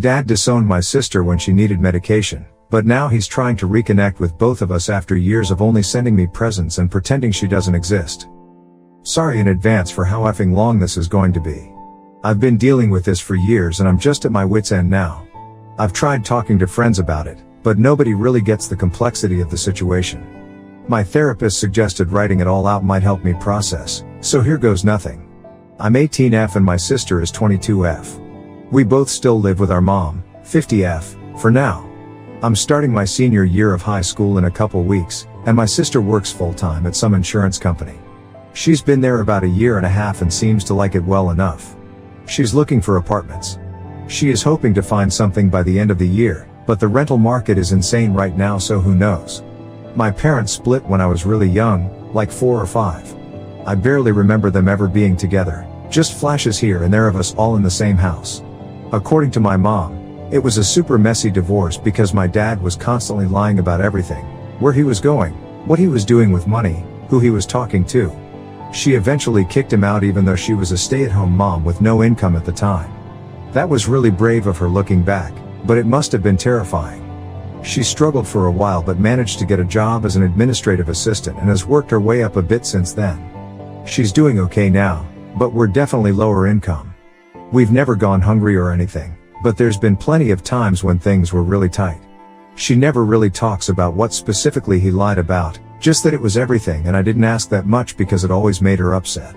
Dad disowned my sister when she needed medication, but now he's trying to reconnect with both of us after years of only sending me presents and pretending she doesn't exist. Sorry in advance for how effing long this is going to be. I've been dealing with this for years and I'm just at my wit's end now. I've tried talking to friends about it, but nobody really gets the complexity of the situation. My therapist suggested writing it all out might help me process, so here goes nothing. I'm 18F and my sister is 22F. We both still live with our mom, 50F, for now. I'm starting my senior year of high school in a couple weeks, and my sister works full-time at some insurance company. She's been there about a year and a half and seems to like it well enough. She's looking for apartments. She is hoping to find something by the end of the year, but the rental market is insane right now, so who knows. My parents split when I was really young, like 4 or 5. I barely remember them ever being together, just flashes here and there of us all in the same house. According to my mom, it was a super messy divorce because my dad was constantly lying about everything, where he was going, what he was doing with money, who he was talking to. She eventually kicked him out even though she was a stay-at-home mom with no income at the time. That was really brave of her looking back, but it must have been terrifying. She struggled for a while but managed to get a job as an administrative assistant and has worked her way up a bit since then. She's doing okay now, but we're definitely lower income. We've never gone hungry or anything, but there's been plenty of times when things were really tight. She never really talks about what specifically he lied about, just that it was everything, and I didn't ask that much because it always made her upset.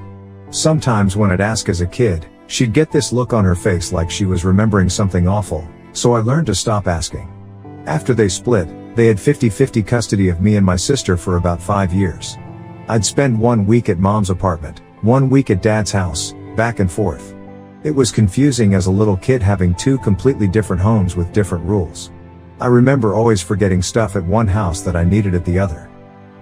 Sometimes when I'd ask as a kid, she'd get this look on her face like she was remembering something awful, so I learned to stop asking. After they split, they had 50-50 custody of me and my sister for about 5 years. I'd spend 1 week at mom's apartment, 1 week at dad's house, back and forth. It was confusing as a little kid having 2 completely different homes with different rules. I remember always forgetting stuff at one house that I needed at the other.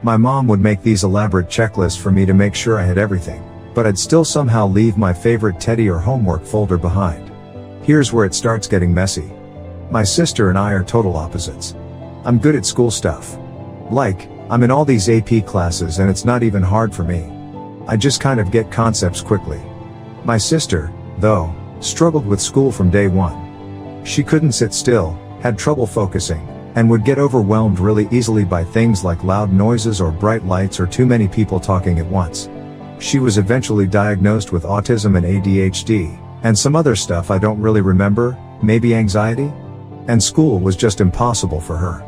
My mom would make these elaborate checklists for me to make sure I had everything, but I'd still somehow leave my favorite teddy or homework folder behind. Here's where it starts getting messy. My sister and I are total opposites. I'm good at school stuff. Like, I'm in all these AP classes and it's not even hard for me. I just kind of get concepts quickly. My sister, though, struggled with school from day one. She couldn't sit still, had trouble focusing, and would get overwhelmed really easily by things like loud noises or bright lights or too many people talking at once. She was eventually diagnosed with autism and ADHD, and some other stuff I don't really remember, maybe anxiety? And school was just impossible for her.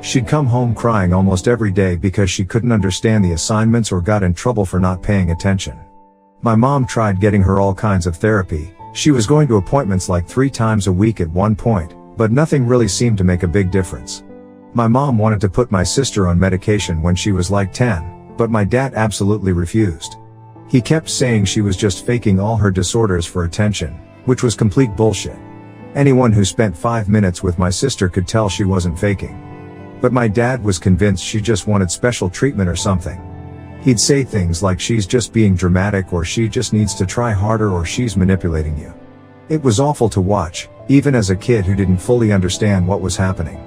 She'd come home crying almost every day because she couldn't understand the assignments or got in trouble for not paying attention. My mom tried getting her all kinds of therapy. She was going to appointments like 3 times a week at one point, but nothing really seemed to make a big difference. My mom wanted to put my sister on medication when she was like 10, but my dad absolutely refused. He kept saying she was just faking all her disorders for attention, which was complete bullshit. Anyone who spent 5 minutes with my sister could tell she wasn't faking. But my dad was convinced she just wanted special treatment or something. He'd say things like she's just being dramatic or she just needs to try harder or she's manipulating you. It was awful to watch, even as a kid who didn't fully understand what was happening.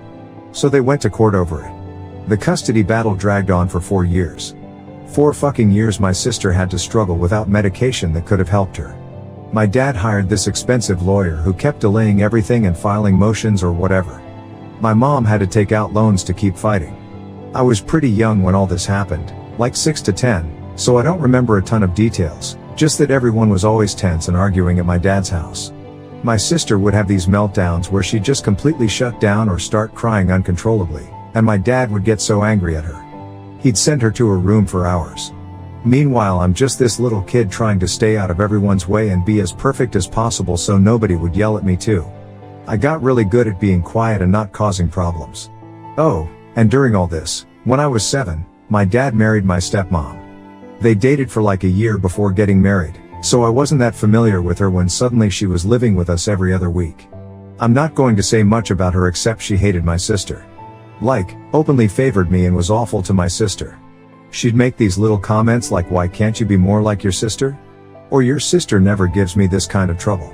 So they went to court over it. The custody battle dragged on for 4 years. 4 fucking years my sister had to struggle without medication that could have helped her. My dad hired this expensive lawyer who kept delaying everything and filing motions or whatever. My mom had to take out loans to keep fighting. I was pretty young when all this happened, like 6 to 10, so I don't remember a ton of details, just that everyone was always tense and arguing at my dad's house. My sister would have these meltdowns where she'd just completely shut down or start crying uncontrollably, and my dad would get so angry at her. He'd send her to her room for hours. Meanwhile, I'm just this little kid trying to stay out of everyone's way and be as perfect as possible so nobody would yell at me too. I got really good at being quiet and not causing problems. Oh, and during all this, when I was 7, my dad married my stepmom. They dated for like a year before getting married, so I wasn't that familiar with her when suddenly she was living with us every other week. I'm not going to say much about her except she hated my sister. Like, openly favored me and was awful to my sister. She'd make these little comments like, "Why can't you be more like your sister?" Or, "Your sister never gives me this kind of trouble."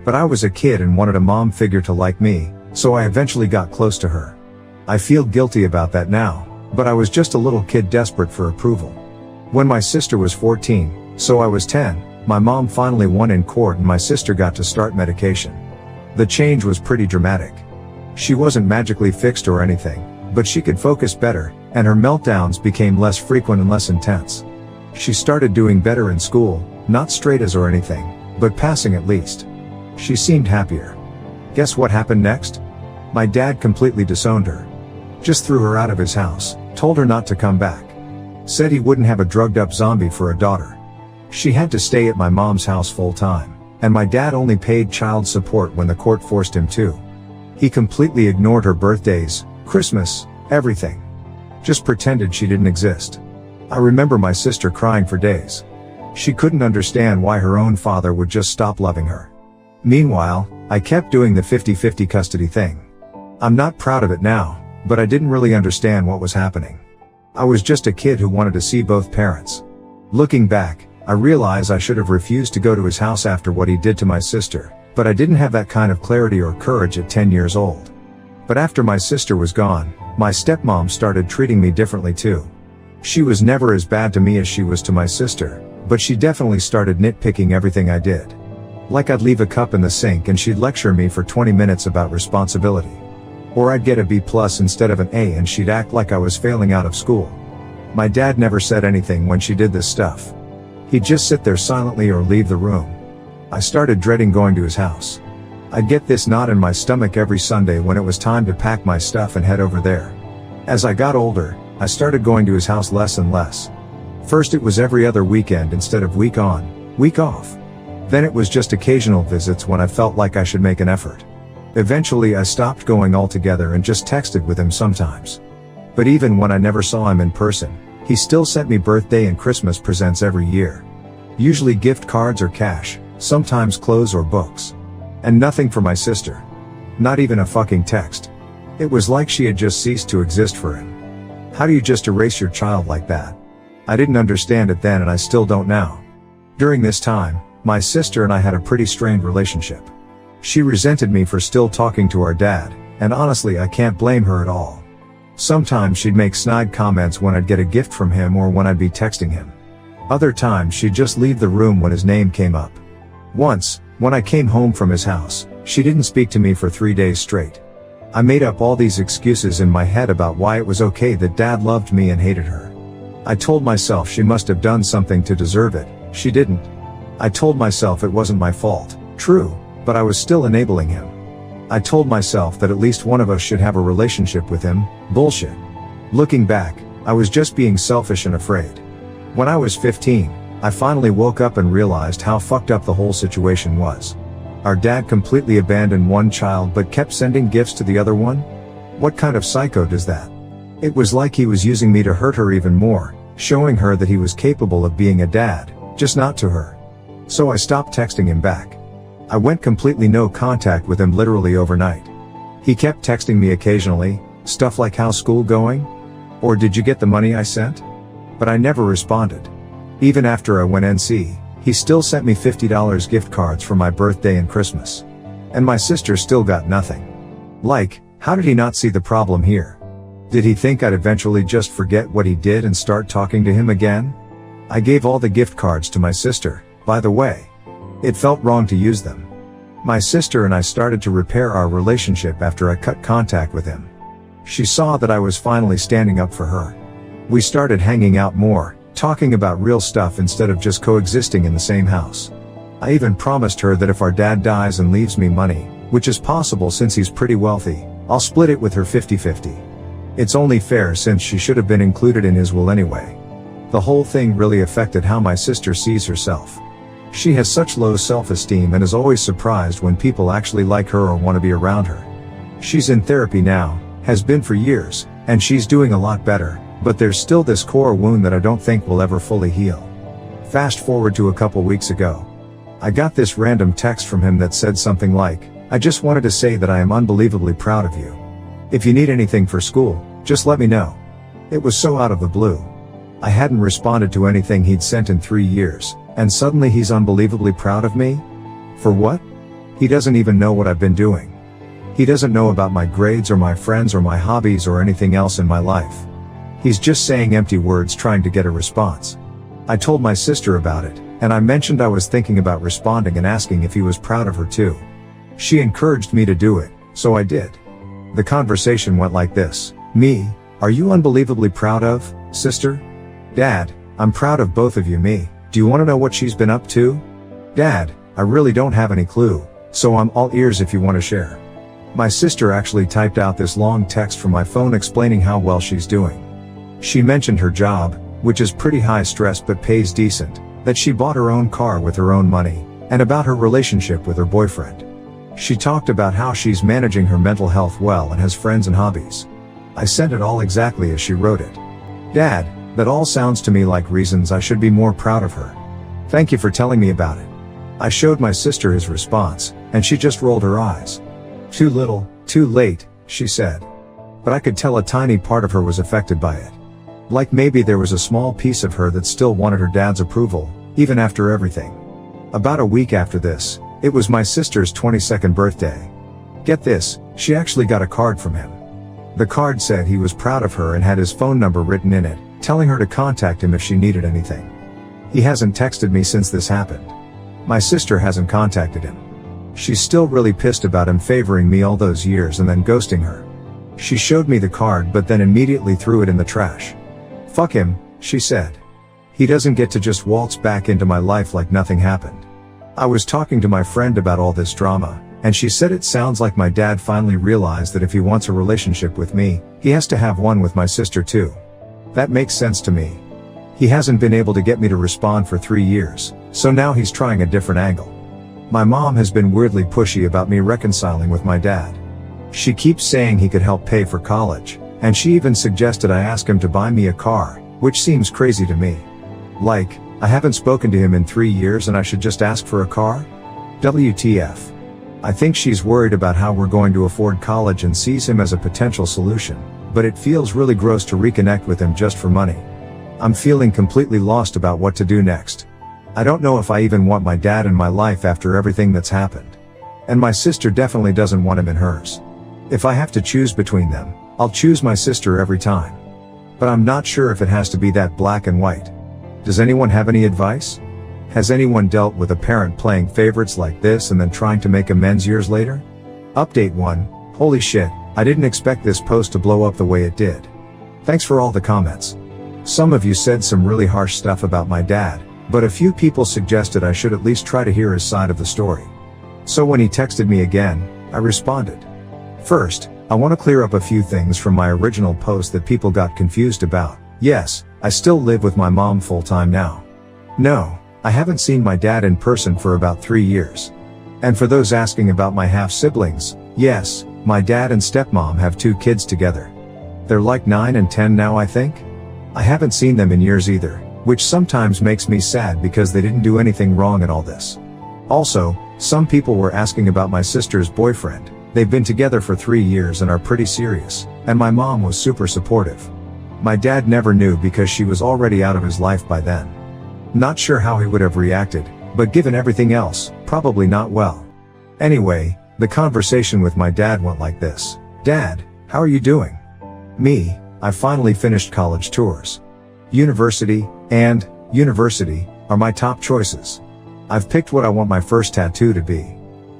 But I was a kid and wanted a mom figure to like me, so I eventually got close to her. I feel guilty about that now, but I was just a little kid desperate for approval. When my sister was 14, so I was 10, my mom finally won in court and my sister got to start medication. The change was pretty dramatic. She wasn't magically fixed or anything, but she could focus better, and her meltdowns became less frequent and less intense. She started doing better in school, not straight A's or anything, but passing at least. She seemed happier. Guess what happened next? My dad completely disowned her. Just threw her out of his house, told her not to come back. Said he wouldn't have a drugged up zombie for a daughter. She had to stay at my mom's house full time, and my dad only paid child support when the court forced him to. He completely ignored her birthdays, Christmas, everything. Just pretended she didn't exist. I remember my sister crying for days. She couldn't understand why her own father would just stop loving her. Meanwhile, I kept doing the 50-50 custody thing. I'm not proud of it now, but I didn't really understand what was happening. I was just a kid who wanted to see both parents. Looking back, I realize I should have refused to go to his house after what he did to my sister, but I didn't have that kind of clarity or courage at 10 years old. But after my sister was gone, my stepmom started treating me differently too. She was never as bad to me as she was to my sister, but she definitely started nitpicking everything I did. Like I'd leave a cup in the sink and she'd lecture me for 20 minutes about responsibility. Or I'd get a B+ instead of an A and she'd act like I was failing out of school. My dad never said anything when she did this stuff. He'd just sit there silently or leave the room. I started dreading going to his house. I'd get this knot in my stomach every Sunday when it was time to pack my stuff and head over there. As I got older, I started going to his house less and less. First it was every other weekend instead of week on, week off. Then it was just occasional visits when I felt like I should make an effort. Eventually I stopped going altogether and just texted with him sometimes. But even when I never saw him in person, he still sent me birthday and Christmas presents every year. Usually gift cards or cash, sometimes clothes or books. And nothing for my sister. Not even a fucking text. It was like she had just ceased to exist for him. How do you just erase your child like that? I didn't understand it then and I still don't now. During this time, my sister and I had a pretty strained relationship. She resented me for still talking to our dad, and honestly I can't blame her at all. Sometimes she'd make snide comments when I'd get a gift from him or when I'd be texting him. Other times she'd just leave the room when his name came up. Once, when I came home from his house, she didn't speak to me for 3 days straight. I made up all these excuses in my head about why it was okay that dad loved me and hated her. I told myself she must have done something to deserve it. She didn't. I told myself it wasn't my fault. True, but I was still enabling him. I told myself that at least one of us should have a relationship with him. Bullshit. Looking back, I was just being selfish and afraid. When I was 15, I finally woke up and realized how fucked up the whole situation was. Our dad completely abandoned one child but kept sending gifts to the other one? What kind of psycho does that? It was like he was using me to hurt her even more, showing her that he was capable of being a dad, just not to her. So I stopped texting him back. I went completely no contact with him literally overnight. He kept texting me occasionally, stuff like how's school going? Or did you get the money I sent? But I never responded. Even after I went NC, he still sent me $50 gift cards for my birthday and Christmas. And my sister still got nothing. Like, how did he not see the problem here? Did he think I'd eventually just forget what he did and start talking to him again? I gave all the gift cards to my sister, by the way. It felt wrong to use them. My sister and I started to repair our relationship after I cut contact with him. She saw that I was finally standing up for her. We started hanging out more, talking about real stuff instead of just coexisting in the same house. I even promised her that if our dad dies and leaves me money, which is possible since he's pretty wealthy, I'll split it with her 50-50. It's only fair since she should have been included in his will anyway. The whole thing really affected how my sister sees herself. She has such low self-esteem and is always surprised when people actually like her or want to be around her. She's in therapy now, has been for years, and she's doing a lot better, but there's still this core wound that I don't think will ever fully heal. Fast forward to a couple weeks ago. I got this random text from him that said something like, "I just wanted to say that I am unbelievably proud of you. If you need anything for school, just let me know." It was so out of the blue. I hadn't responded to anything he'd sent in 3 years, and suddenly he's unbelievably proud of me? For what? He doesn't even know what I've been doing. He doesn't know about my grades or my friends or my hobbies or anything else in my life. He's just saying empty words trying to get a response. I told my sister about it, and I mentioned I was thinking about responding and asking if he was proud of her too. She encouraged me to do it, so I did. The conversation went like this. Me, are you unbelievably proud of, sister? Dad, I'm proud of both of you. Me, do you want to know what she's been up to? Dad, I really don't have any clue, so I'm all ears if you want to share. My sister actually typed out this long text from my phone explaining how well she's doing. She mentioned her job, which is pretty high stress but pays decent, that she bought her own car with her own money, and about her relationship with her boyfriend. She talked about how she's managing her mental health well and has friends and hobbies. I sent it all exactly as she wrote it. Dad, that all sounds to me like reasons I should be more proud of her. Thank you for telling me about it. I showed my sister his response, and she just rolled her eyes. Too little, too late, she said. But I could tell a tiny part of her was affected by it. Like maybe there was a small piece of her that still wanted her dad's approval, even after everything. About a week after this, it was my sister's 22nd birthday. Get this, she actually got a card from him. The card said he was proud of her and had his phone number written in it, telling her to contact him if she needed anything. He hasn't texted me since this happened. My sister hasn't contacted him. She's still really pissed about him favoring me all those years and then ghosting her. She showed me the card but then immediately threw it in the trash. Fuck him, she said. He doesn't get to just waltz back into my life like nothing happened. I was talking to my friend about all this drama, and she said it sounds like my dad finally realized that if he wants a relationship with me, he has to have one with my sister too. That makes sense to me. He hasn't been able to get me to respond for 3 years, so now he's trying a different angle. My mom has been weirdly pushy about me reconciling with my dad. She keeps saying he could help pay for college, and she even suggested I ask him to buy me a car, which seems crazy to me. Like, I haven't spoken to him in 3 years and I should just ask for a car? WTF. I think she's worried about how we're going to afford college and sees him as a potential solution, but it feels really gross to reconnect with him just for money. I'm feeling completely lost about what to do next. I don't know if I even want my dad in my life after everything that's happened. And my sister definitely doesn't want him in hers. If I have to choose between them, I'll choose my sister every time. But I'm not sure if it has to be that black and white. Does anyone have any advice? Has anyone dealt with a parent playing favorites like this and then trying to make amends years later? Update 1. Holy shit, I didn't expect this post to blow up the way it did. Thanks for all the comments. Some of you said some really harsh stuff about my dad, but a few people suggested I should at least try to hear his side of the story. So when he texted me again, I responded. First, I want to clear up a few things from my original post that people got confused about. Yes, I still live with my mom full-time now. No, I haven't seen my dad in person for about 3 years. And for those asking about my half-siblings, yes, my dad and stepmom have 2 kids together. They're like 9 and 10 now, I think. I haven't seen them in years either, which sometimes makes me sad because they didn't do anything wrong in all this. Also, some people were asking about my sister's boyfriend. They've been together for 3 years and are pretty serious, and my mom was super supportive. My dad never knew because she was already out of his life by then. Not sure how he would have reacted, but given everything else, probably not well. Anyway, the conversation with my dad went like this. Dad, how are you doing? Me, I finally finished college tours. University are my top choices. I've picked what I want my first tattoo to be.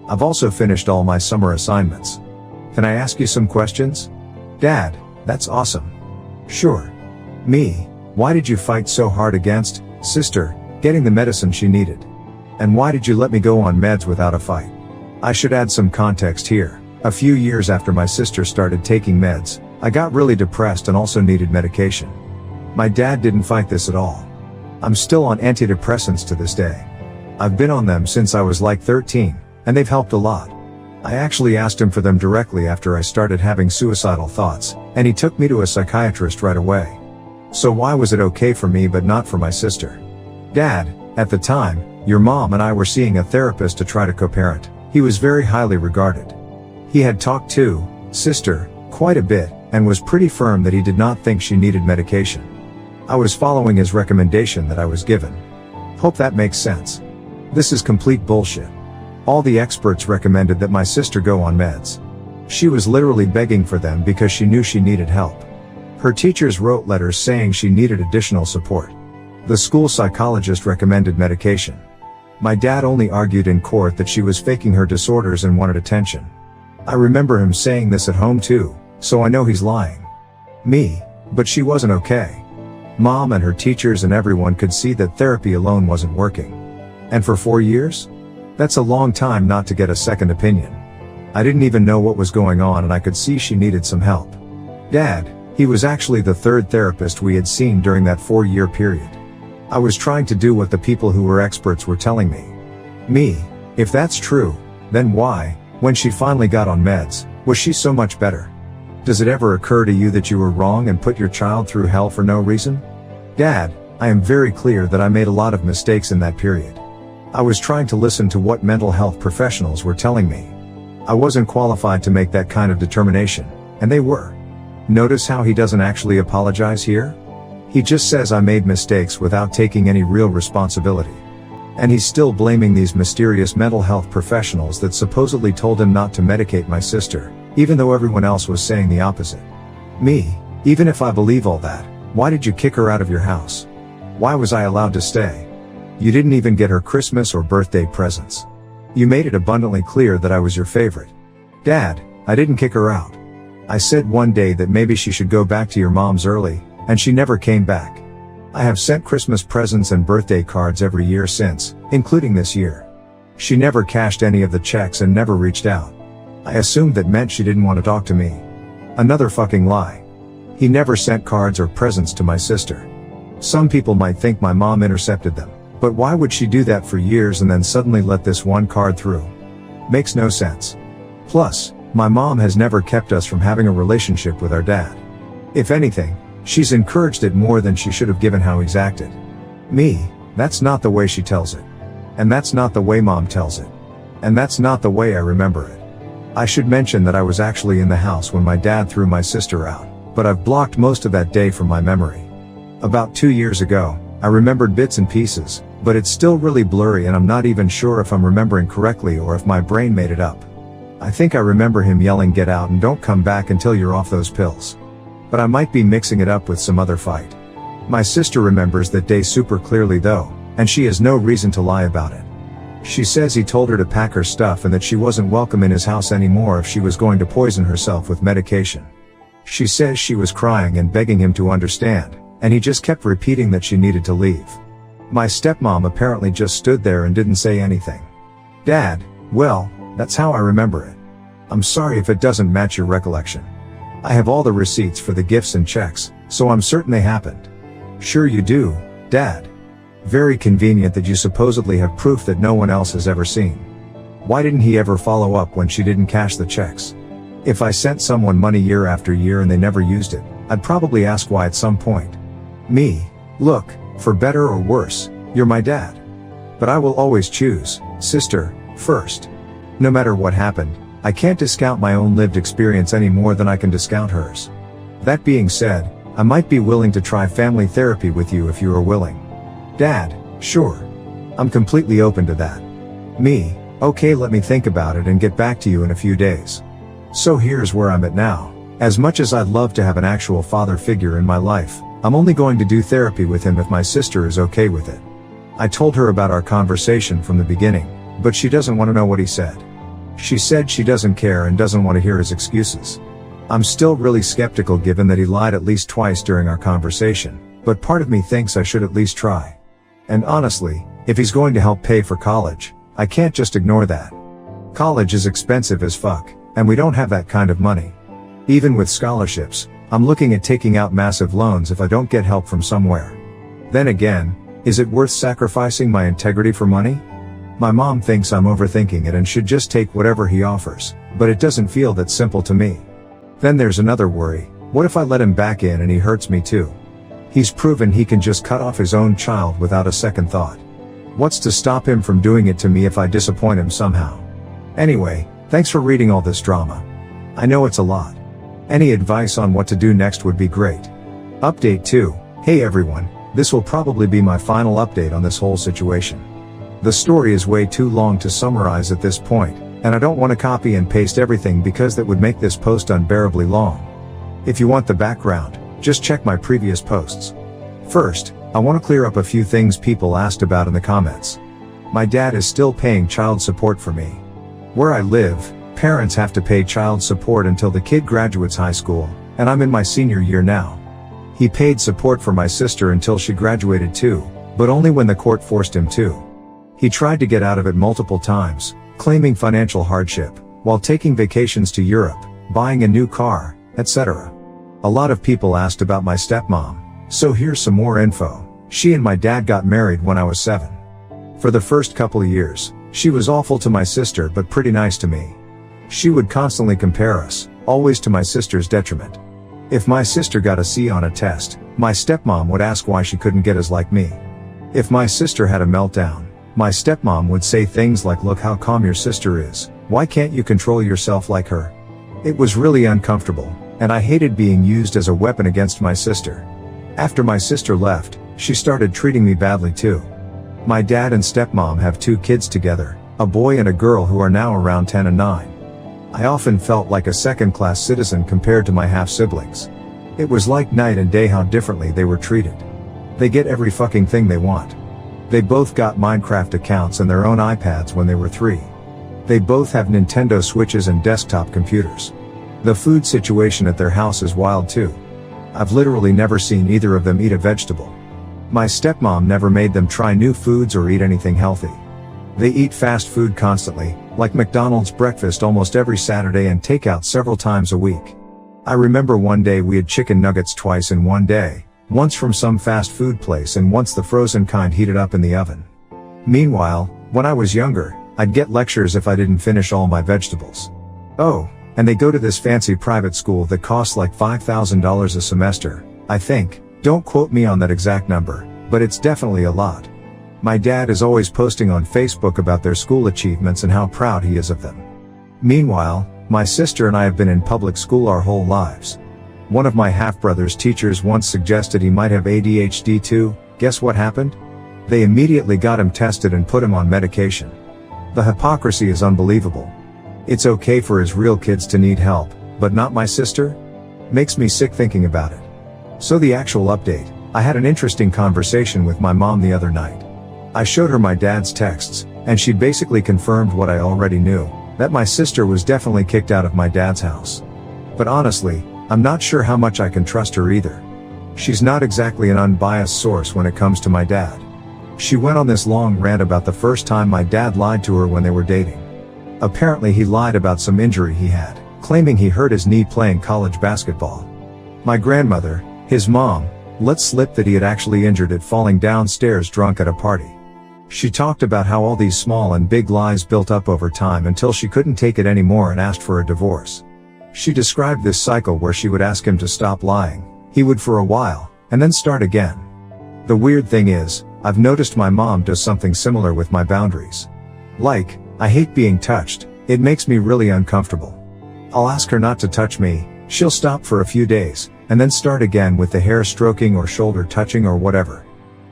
I've also finished all my summer assignments. Can I ask you some questions? Dad, that's awesome. Sure. Me, why did you fight so hard against, sister, getting the medicine she needed? And why did you let me go on meds without a fight? I should add some context here. A few years after my sister started taking meds, I got really depressed and also needed medication. My dad didn't fight this at all. I'm still on antidepressants to this day. I've been on them since I was like 13, and they've helped a lot. I actually asked him for them directly after I started having suicidal thoughts, and he took me to a psychiatrist right away. So why was it okay for me but not for my sister? Dad, at the time, your mom and I were seeing a therapist to try to co-parent. He was very highly regarded. He had talked to sister quite a bit, and was pretty firm that he did not think she needed medication. I was following his recommendation that I was given. Hope that makes sense. This is complete bullshit. All the experts recommended that my sister go on meds. She was literally begging for them because she knew she needed help. Her teachers wrote letters saying she needed additional support. The school psychologist recommended medication. My dad only argued in court that she was faking her disorders and wanted attention. I remember him saying this at home too, so I know he's lying. But she wasn't okay. Mom and her teachers and everyone could see that therapy alone wasn't working. And for 4 years? That's a long time not to get a second opinion. I didn't even know what was going on and I could see she needed some help. Dad, he was actually the third therapist we had seen during that 4-year period. I was trying to do what the people who were experts were telling me. If that's true, then why, when she finally got on meds, was she so much better? Does it ever occur to you that you were wrong and put your child through hell for no reason? Dad, I am very clear that I made a lot of mistakes in that period. I was trying to listen to what mental health professionals were telling me. I wasn't qualified to make that kind of determination, and they were. Notice how he doesn't actually apologize here? He just says I made mistakes without taking any real responsibility. And he's still blaming these mysterious mental health professionals that supposedly told him not to medicate my sister, even though everyone else was saying the opposite. Even if I believe all that, why did you kick her out of your house? Why was I allowed to stay? You didn't even get her Christmas or birthday presents. You made it abundantly clear that I was your favorite. Dad, I didn't kick her out. I said one day that maybe she should go back to your mom's early, and she never came back. I have sent Christmas presents and birthday cards every year since, including this year. She never cashed any of the checks and never reached out. I assumed that meant she didn't want to talk to me. Another fucking lie. He never sent cards or presents to my sister. Some people might think my mom intercepted them, but why would she do that for years and then suddenly let this one card through? Makes no sense. Plus, my mom has never kept us from having a relationship with our dad. If anything, she's encouraged it more than she should have given how he's acted. That's not the way she tells it. And that's not the way mom tells it. And that's not the way I remember it. I should mention that I was actually in the house when my dad threw my sister out, but I've blocked most of that day from my memory. About 2 years ago, I remembered bits and pieces, but it's still really blurry and I'm not even sure if I'm remembering correctly or if my brain made it up. I think I remember him yelling get out and don't come back until you're off those pills. But I might be mixing it up with some other fight. My sister remembers that day super clearly though, and she has no reason to lie about it. She says he told her to pack her stuff and that she wasn't welcome in his house anymore if she was going to poison herself with medication. She says she was crying and begging him to understand, and he just kept repeating that she needed to leave. My stepmom apparently just stood there and didn't say anything. Dad, well, that's how I remember it. I'm sorry if it doesn't match your recollection. I have all the receipts for the gifts and checks, so I'm certain they happened. Sure you do, Dad. Very convenient that you supposedly have proof that no one else has ever seen. Why didn't he ever follow up when she didn't cash the checks? If I sent someone money year after year and they never used it, I'd probably ask why at some point. Look, for better or worse, you're my dad. But I will always choose sister first. No matter what happened, I can't discount my own lived experience any more than I can discount hers. That being said, I might be willing to try family therapy with you if you are willing. Dad, sure. I'm completely open to that. Okay, let me think about it and get back to you in a few days. So here's where I'm at now. As much as I'd love to have an actual father figure in my life, I'm only going to do therapy with him if my sister is okay with it. I told her about our conversation from the beginning, but she doesn't want to know what he said. She said she doesn't care and doesn't want to hear his excuses. I'm still really skeptical given that he lied at least twice during our conversation, but part of me thinks I should at least try. And honestly, if he's going to help pay for college, I can't just ignore that. College is expensive as fuck, and we don't have that kind of money. Even with scholarships, I'm looking at taking out massive loans if I don't get help from somewhere. Then again, is it worth sacrificing my integrity for money? My mom thinks I'm overthinking it and should just take whatever he offers, but it doesn't feel that simple to me. Then there's another worry, what if I let him back in and he hurts me too? He's proven he can just cut off his own child without a second thought. What's to stop him from doing it to me if I disappoint him somehow? Anyway, thanks for reading all this drama. I know it's a lot. Any advice on what to do next would be great. Update 2. Hey everyone, this will probably be my final update on this whole situation. The story is way too long to summarize at this point, and I don't want to copy and paste everything because that would make this post unbearably long. If you want the background, just check my previous posts. First, I want to clear up a few things people asked about in the comments. My dad is still paying child support for me. Where I live, parents have to pay child support until the kid graduates high school, and I'm in my senior year now. He paid support for my sister until she graduated too, but only when the court forced him to. He tried to get out of it multiple times, claiming financial hardship, while taking vacations to Europe, buying a new car, etc. A lot of people asked about my stepmom, so here's some more info. She and my dad got married when I was 7. For the first couple of years, she was awful to my sister but pretty nice to me. She would constantly compare us, always to my sister's detriment. If my sister got a C on a test, my stepmom would ask why she couldn't get as like me. If my sister had a meltdown, my stepmom would say things like, "Look how calm your sister is, why can't you control yourself like her?" It was really uncomfortable, and I hated being used as a weapon against my sister. After my sister left, she started treating me badly too. My dad and stepmom have 2 kids together, a boy and a girl who are now around 10 and 9. I often felt like a second-class citizen compared to my half-siblings. It was like night and day how differently they were treated. They get every fucking thing they want. They both got Minecraft accounts and their own iPads when they were 3. They both have Nintendo Switches and desktop computers. The food situation at their house is wild too. I've literally never seen either of them eat a vegetable. My stepmom never made them try new foods or eat anything healthy. They eat fast food constantly, like McDonald's breakfast almost every Saturday and takeout several times a week. I remember one day we had chicken nuggets twice in one day, once from some fast food place and once the frozen kind heated up in the oven. Meanwhile, when I was younger, I'd get lectures if I didn't finish all my vegetables. Oh, and they go to this fancy private school that costs like $5,000 a semester, I think. Don't quote me on that exact number, but it's definitely a lot. My dad is always posting on Facebook about their school achievements and how proud he is of them. Meanwhile, my sister and I have been in public school our whole lives. One of my half-brother's teachers once suggested he might have ADHD too. Guess what happened? They immediately got him tested and put him on medication. The hypocrisy is unbelievable. It's okay for his real kids to need help, but not my sister? Makes me sick thinking about it. So the actual update, I had an interesting conversation with my mom the other night. I showed her my dad's texts, and she basically confirmed what I already knew, that my sister was definitely kicked out of my dad's house. But honestly, I'm not sure how much I can trust her either. She's not exactly an unbiased source when it comes to my dad. She went on this long rant about the first time my dad lied to her when they were dating. Apparently he lied about some injury he had, claiming he hurt his knee playing college basketball. My grandmother, his mom, let slip that he had actually injured it falling downstairs drunk at a party. She talked about how all these small and big lies built up over time until she couldn't take it anymore and asked for a divorce. She described this cycle where she would ask him to stop lying, he would for a while, and then start again. The weird thing is, I've noticed my mom does something similar with my boundaries. Like, I hate being touched, it makes me really uncomfortable. I'll ask her not to touch me, she'll stop for a few days, and then start again with the hair stroking or shoulder touching or whatever.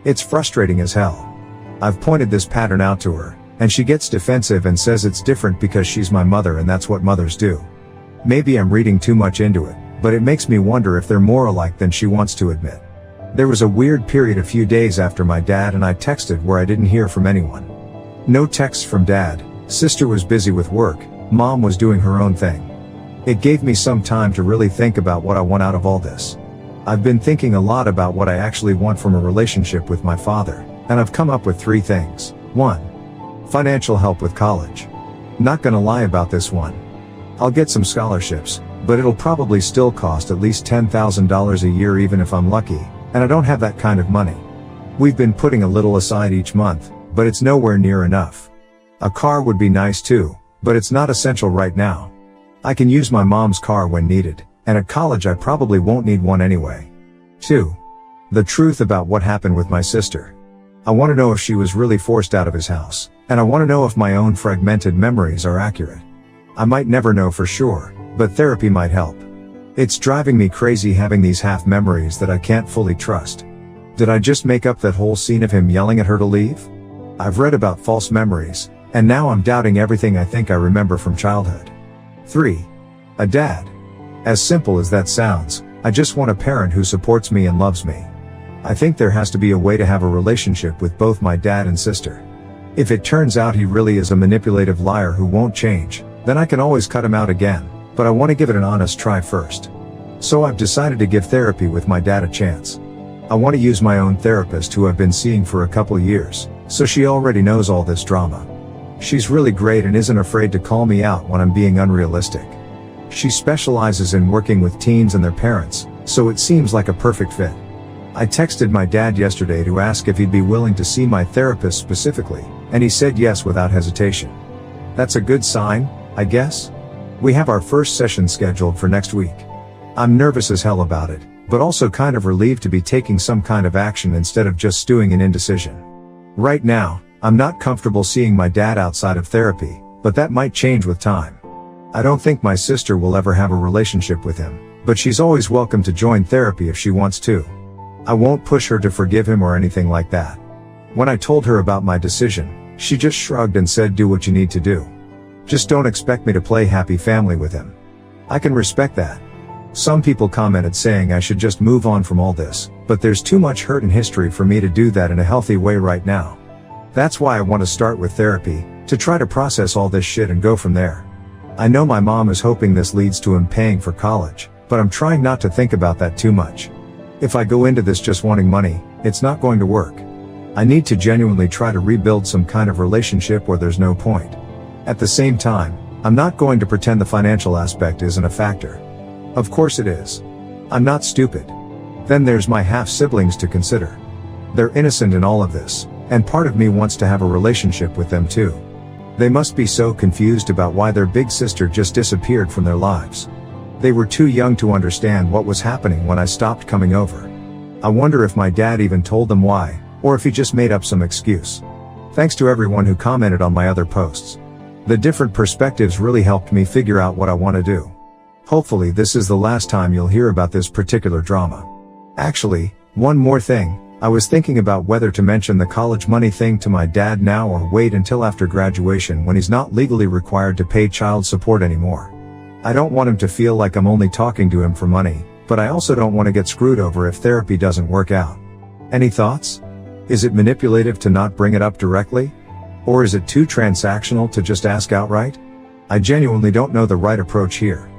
It's frustrating as hell. I've pointed this pattern out to her, and she gets defensive and says it's different because she's my mother and that's what mothers do. Maybe I'm reading too much into it, but it makes me wonder if they're more alike than she wants to admit. There was a weird period a few days after my dad and I texted where I didn't hear from anyone. No texts from dad, sister was busy with work, mom was doing her own thing. It gave me some time to really think about what I want out of all this. I've been thinking a lot about what I actually want from a relationship with my father, and I've come up with 3 things. 1. Financial help with college. Not gonna lie about this one. I'll get some scholarships, but it'll probably still cost at least $10,000 a year even if I'm lucky, and I don't have that kind of money. We've been putting a little aside each month, but it's nowhere near enough. A car would be nice too, but it's not essential right now. I can use my mom's car when needed, and at college I probably won't need one anyway. 2. The truth about what happened with my sister. I want to know if she was really forced out of his house, and I want to know if my own fragmented memories are accurate. I might never know for sure, but therapy might help. It's driving me crazy having these half memories that I can't fully trust. Did I just make up that whole scene of him yelling at her to leave? I've read about false memories, and now I'm doubting everything I think I remember from childhood. 3. A dad. As simple as that sounds, I just want a parent who supports me and loves me. I think there has to be a way to have a relationship with both my dad and sister. If it turns out he really is a manipulative liar who won't change, then I can always cut him out again, but I want to give it an honest try first. So I've decided to give therapy with my dad a chance. I want to use my own therapist who I've been seeing for a couple years, so she already knows all this drama. She's really great and isn't afraid to call me out when I'm being unrealistic. She specializes in working with teens and their parents, so it seems like a perfect fit. I texted my dad yesterday to ask if he'd be willing to see my therapist specifically, and he said yes without hesitation. That's a good sign, I guess? We have our first session scheduled for next week. I'm nervous as hell about it, but also kind of relieved to be taking some kind of action instead of just stewing in indecision. Right now, I'm not comfortable seeing my dad outside of therapy, but that might change with time. I don't think my sister will ever have a relationship with him, but she's always welcome to join therapy if she wants to. I won't push her to forgive him or anything like that. When I told her about my decision, she just shrugged and said, do what you need to do. Just don't expect me to play happy family with him. I can respect that. Some people commented saying I should just move on from all this, but there's too much hurt in history for me to do that in a healthy way right now. That's why I want to start with therapy, to try to process all this shit and go from there. I know my mom is hoping this leads to him paying for college, but I'm trying not to think about that too much. If I go into this just wanting money, it's not going to work. I need to genuinely try to rebuild some kind of relationship or there's no point. At the same time, I'm not going to pretend the financial aspect isn't a factor. Of course it is. I'm not stupid. Then there's my half-siblings to consider. They're innocent in all of this, and part of me wants to have a relationship with them too. They must be so confused about why their big sister just disappeared from their lives. They were too young to understand what was happening when I stopped coming over. I wonder if my dad even told them why, or if he just made up some excuse. Thanks to everyone who commented on my other posts. The different perspectives really helped me figure out what I want to do. Hopefully this is the last time you'll hear about this particular drama. Actually, one more thing, I was thinking about whether to mention the college money thing to my dad now or wait until after graduation when he's not legally required to pay child support anymore. I don't want him to feel like I'm only talking to him for money, but I also don't want to get screwed over if therapy doesn't work out. Any thoughts? Is it manipulative to not bring it up directly? Or is it too transactional to just ask outright? I genuinely don't know the right approach here.